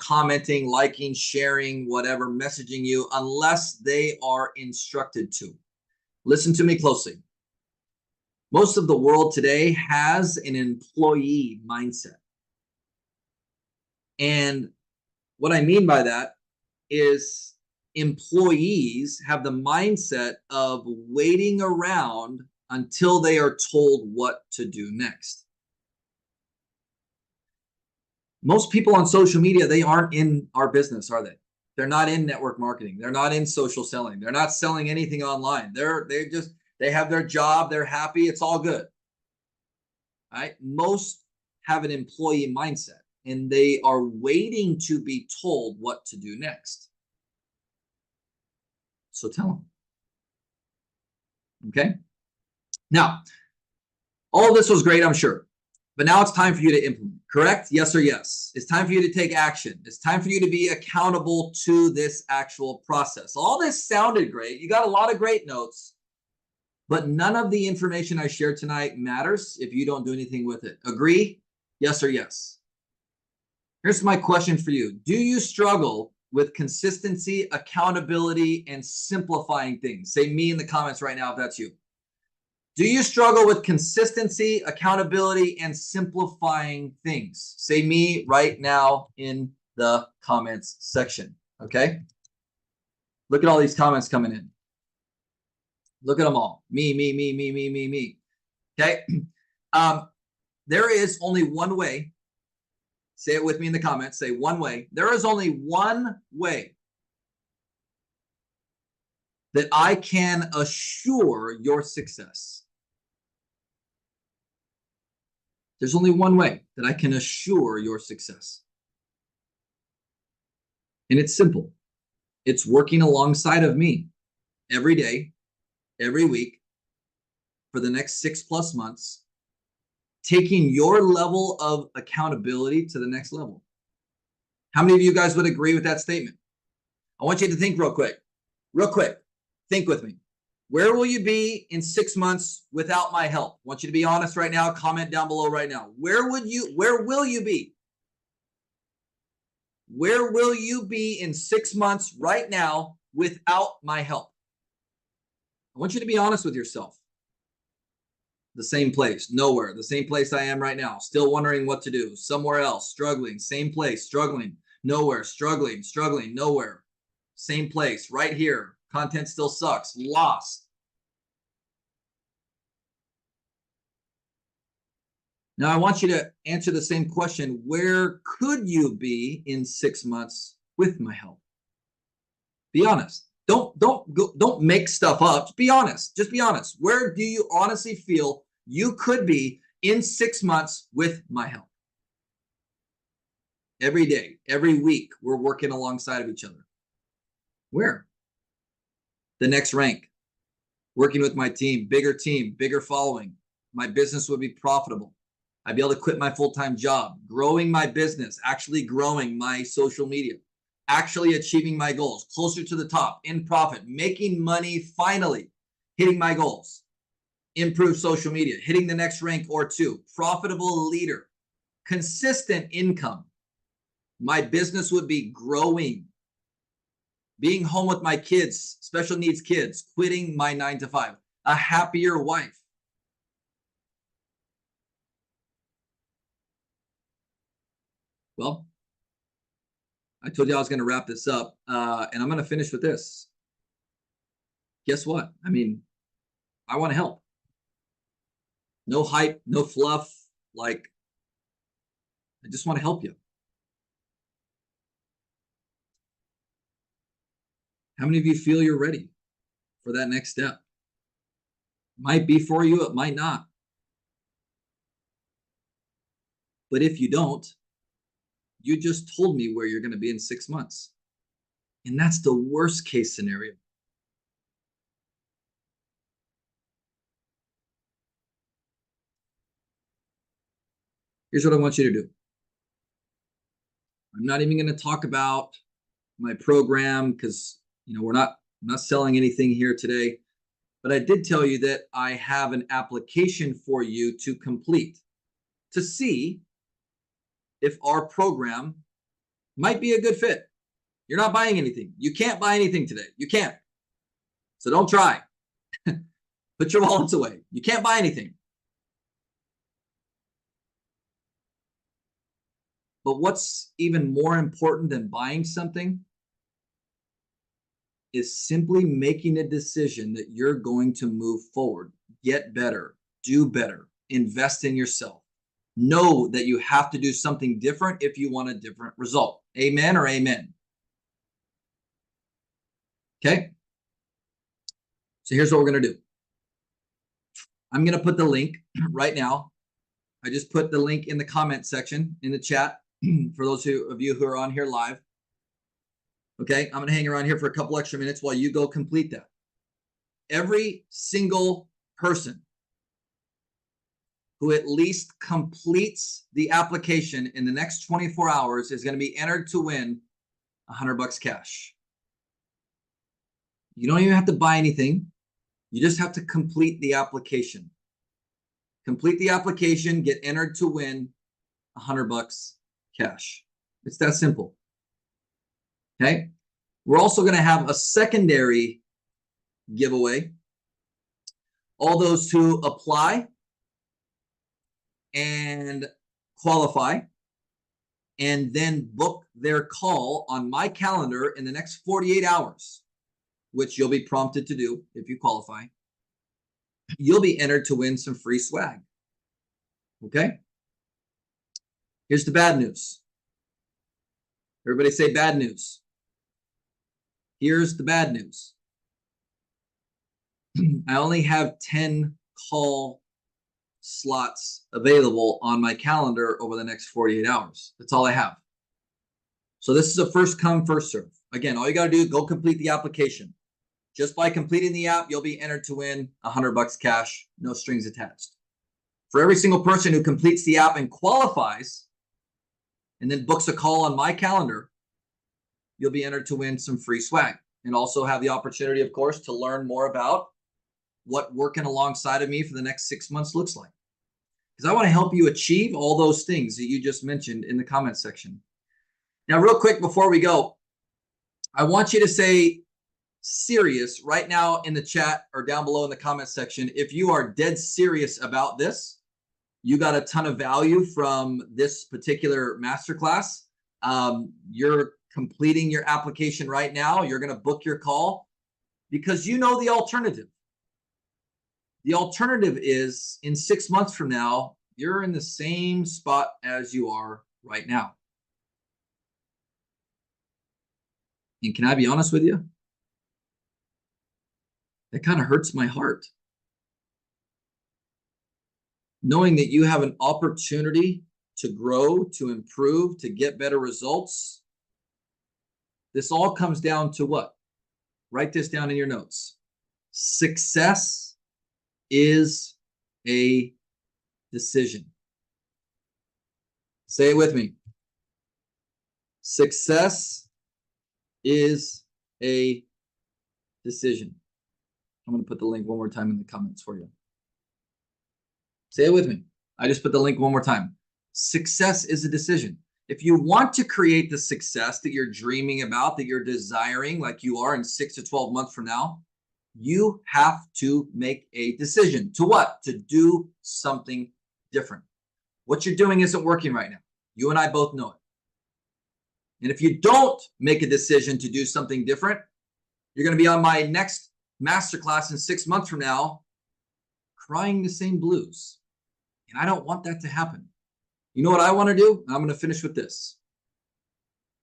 Commenting, liking, sharing, whatever, messaging you, unless they are instructed to. Listen to me closely. Most of the world today has an employee mindset. And what I mean by that is employees have the mindset of waiting around until they are told what to do next. Most people on social media, they aren't in our business, are they? They're not in network marketing. They're not in social selling. They're not selling anything online. They have their job. They're happy. It's all good. All right. Most have an employee mindset, and they are waiting to be told what to do next. So tell them. Okay. Now, all this was great, I'm sure. But now it's time for you to implement, correct? Yes or yes? It's time for you to take action. It's time for you to be accountable to this actual process. All this sounded great. You got a lot of great notes, but none of the information I shared tonight matters if you don't do anything with it. Agree? Yes or yes? Here's my question for you. Do you struggle with consistency, accountability, and simplifying things? Say me in the comments right now if that's you. Do you struggle with consistency, accountability, and simplifying things? Say me right now in the comments section, okay? Look at all these comments coming in. Look at them all. Me. Okay? There is only one way. Say it with me in the comments. Say one way. There is only one way that I can assure your success. There's only one way that I can assure your success. And it's simple. It's working alongside of me every day, every week, for the next 6+ months, taking your level of accountability to the next level. How many of you guys would agree with that statement? I want you to think real quick. Think with me. Where will you be in 6 months without my help? I want you to be honest right now. Comment down below right now. Where will you be? Where will you be in 6 months right now without my help? I want you to be honest with yourself. The same place, nowhere. The same place I am right now, still wondering what to do. Somewhere else, struggling. Same place, struggling. Nowhere, struggling, nowhere. Same place, right here. Content still sucks. Lost. Now I want you to answer the same question. Where could you be in 6 months with my help? Be honest. Don't make stuff up. Just be honest. Just be honest. Where do you honestly feel you could be in 6 months with my help? Every day, every week, we're working alongside of each other. Where? The next rank. Working with my team, bigger following. My business would be profitable. I'd be able to quit my full-time job, growing my business, actually growing my social media, actually achieving my goals, closer to the top, in profit, making money, finally hitting my goals, improve social media, hitting the next rank or two, profitable leader, consistent income. My business would be growing, being home with my kids, special needs kids, quitting my 9 to 5, a happier wife. Well, I told you I was going to wrap this up, and I'm going to finish with this. Guess what? I mean, I want to help. No hype, no fluff. Like, I just want to help you. How many of you feel you're ready for that next step? Might be for you, it might not. But if you don't, you just told me where you're going to be in 6 months. And that's the worst case scenario. Here's what I want you to do. I'm not even going to talk about my program because, I'm not selling anything here today. But I did tell you that I have an application for you to complete to see if our program might be a good fit. You're not buying anything. You can't buy anything today. You can't. So don't try. Put your wallets away. You can't buy anything. But what's even more important than buying something is simply making a decision that you're going to move forward, get better, do better, invest in yourself. Know that you have to do something different if you want a different result. Amen or amen? Okay? So here's what we're going to do. I'm going to put the link right now. I just put the link in the comment section in the chat for those of you who are on here live. Okay, I'm going to hang around here for a couple extra minutes while you go complete that. Every single person who at least completes the application in the next 24 hours is going to be entered to win $100 cash. You don't even have to buy anything. You just have to complete the application. Complete the application, get entered to win $100 cash. It's that simple. Okay. We're also going to have a secondary giveaway. All those who apply and qualify and then book their call on my calendar in the next 48 hours, which you'll be prompted to do if you qualify, you'll be entered to win some free swag. Okay? Here's the bad news. Everybody say bad news. Here's the bad news. I only have 10 call slots available on my calendar over the next 48 hours. That's all I have. So this is a first come, first serve. Again, all you got to do is go complete the application. Just by completing the app, you'll be entered to win $100 cash, no strings attached. For every single person who completes the app and qualifies and then books a call on my calendar, you'll be entered to win some free swag and also have the opportunity, of course, to learn more about what working alongside of me for the next 6 months looks like. Because I want to help you achieve all those things that you just mentioned in the comment section. Now, real quick before we go, I want you to say serious right now in the chat or down below in the comment section. If you are dead serious about this, you got a ton of value from this particular masterclass. You're completing your application right now. You're going to book your call because you know the alternative. The alternative is in 6 months from now, you're in the same spot as you are right now. And can I be honest with you? That kind of hurts my heart. Knowing that you have an opportunity to grow, to improve, to get better results. This all comes down to what? Write this down in your notes. Success is a decision. Say it with me. Success is a decision. I'm going to put the link one more time in the comments for you. Say it with me. I just put the link one more time. Success is a decision. If you want to create the success that you're dreaming about, that you're desiring, like you are in 6 to 12 months from now, you have to make a decision. To what? To do something different. What you're doing isn't working right now. You and I both know it. And if you don't make a decision to do something different, you're going to be on my next masterclass in 6 months from now, crying the same blues. And I don't want that to happen. You know what I want to do? I'm going to finish with this.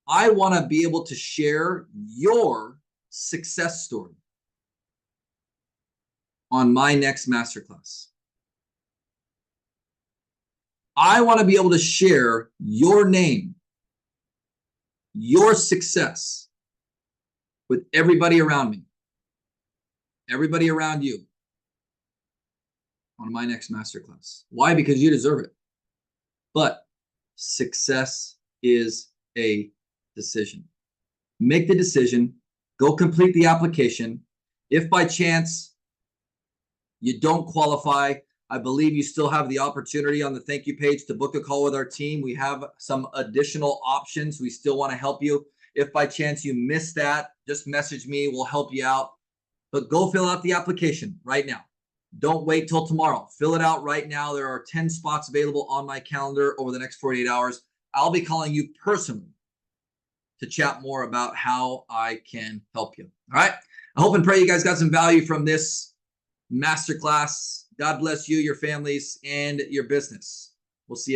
I want to be able to share your success story on my next masterclass. I want to be able to share your name, your success with everybody around me, everybody around you on my next masterclass. Why? Because you deserve it. But success is a decision. Make the decision, go complete the application. If by chance you don't qualify, I believe you still have the opportunity on the thank you page to book a call with our team. We have some additional options. We still want to help you. If by chance you miss that, just message me. We'll help you out. But go fill out the application right now. Don't wait till tomorrow. Fill it out right now. There are 10 spots available on my calendar over the next 48 hours. I'll be calling you personally to chat more about how I can help you. All right. I hope and pray you guys got some value from this masterclass. God bless you, your families, and your business. We'll see you next time.